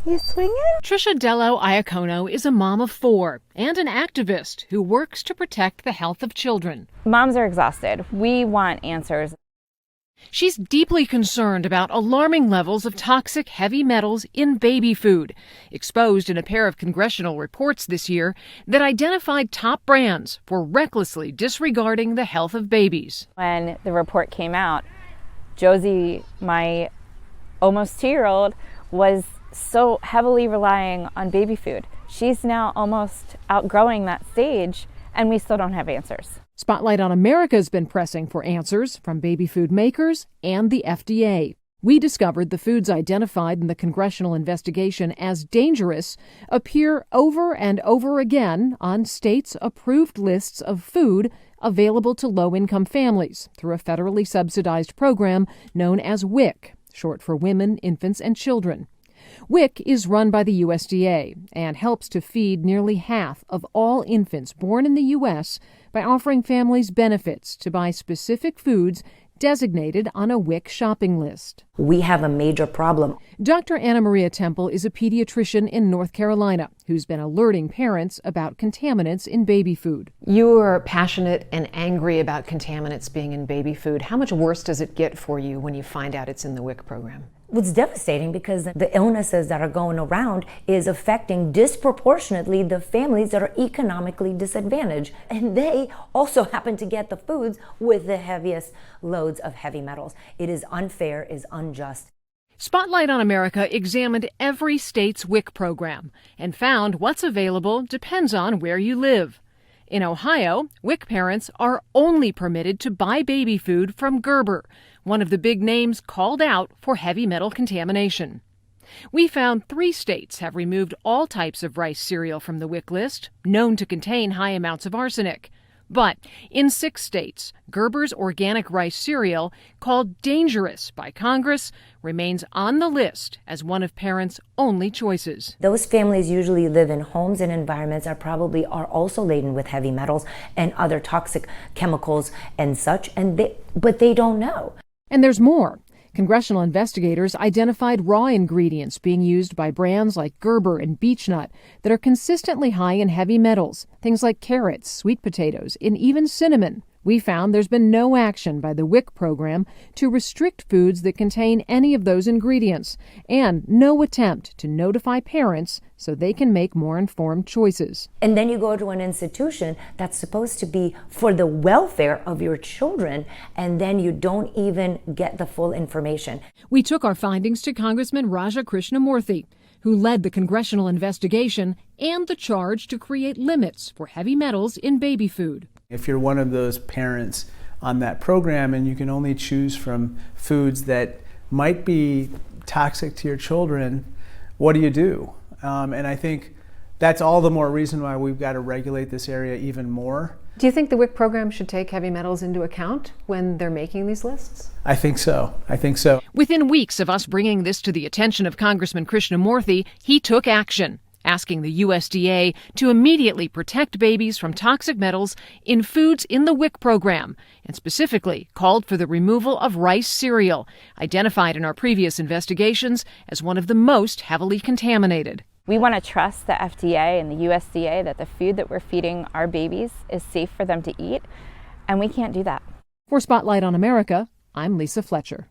You swinging? Trisha Dello Iacono is a mom of 4 and an activist who works to protect the health of children. Moms are exhausted. We want answers. She's deeply concerned about alarming levels of toxic heavy metals in baby food, exposed in a pair of congressional reports this year that identified top brands for recklessly disregarding the health of babies. When the report came out, Josie, my almost 2-year-old, was so heavily relying on baby food. She's now almost outgrowing that stage, and we still don't have answers. Spotlight on America has been pressing for answers from baby food makers and the FDA. We discovered the foods identified in the congressional investigation as dangerous appear over and over again on states' approved lists of food available to low-income families through a federally subsidized program known as WIC, short for Women, Infants, and Children. WIC is run by the USDA and helps to feed nearly half of all infants born in the U.S. by offering families benefits to buy specific foods designated on a WIC shopping list. We have a major problem. Dr. Anna Maria Temple is a pediatrician in North Carolina who's been alerting parents about contaminants in baby food. You are passionate and angry about contaminants being in baby food. How much worse does it get for you when you find out it's in the WIC program? It's devastating because the illnesses that are going around is affecting disproportionately the families that are economically disadvantaged. And they also happen to get the foods with the heaviest loads of heavy metals. It is unfair, is unjust. Spotlight on America examined every state's WIC program and found what's available depends on where you live. In Ohio, WIC parents are only permitted to buy baby food from Gerber, one of the big names called out for heavy metal contamination. We found 3 states have removed all types of rice cereal from the WIC list, known to contain high amounts of arsenic. But in 6 states, Gerber's organic rice cereal, called dangerous by Congress, remains on the list as one of parents' only choices. Those families usually live in homes and environments that probably are also laden with heavy metals and other toxic chemicals and such, but they don't know. And there's more. Congressional investigators identified raw ingredients being used by brands like Gerber and Beechnut that are consistently high in heavy metals, things like carrots, sweet potatoes, and even cinnamon. We found there's been no action by the WIC program to restrict foods that contain any of those ingredients, and no attempt to notify parents so they can make more informed choices. And then you go to an institution that's supposed to be for the welfare of your children, and then you don't even get the full information. We took our findings to Congressman Raja Krishnamurthy, who led the congressional investigation and the charge to create limits for heavy metals in baby food. If you're one of those parents on that program and you can only choose from foods that might be toxic to your children, what do you do? And I think that's all the more reason why we've got to regulate this area even more. Do you think the WIC program should take heavy metals into account when they're making these lists? I think so. Within weeks of us bringing this to the attention of Congressman Krishnamurthy, he took action, asking the USDA to immediately protect babies from toxic metals in foods in the WIC program, and specifically called for the removal of rice cereal, identified in our previous investigations as one of the most heavily contaminated. We want to trust the FDA and the USDA that the food that we're feeding our babies is safe for them to eat, and we can't do that. For Spotlight on America, I'm Lisa Fletcher.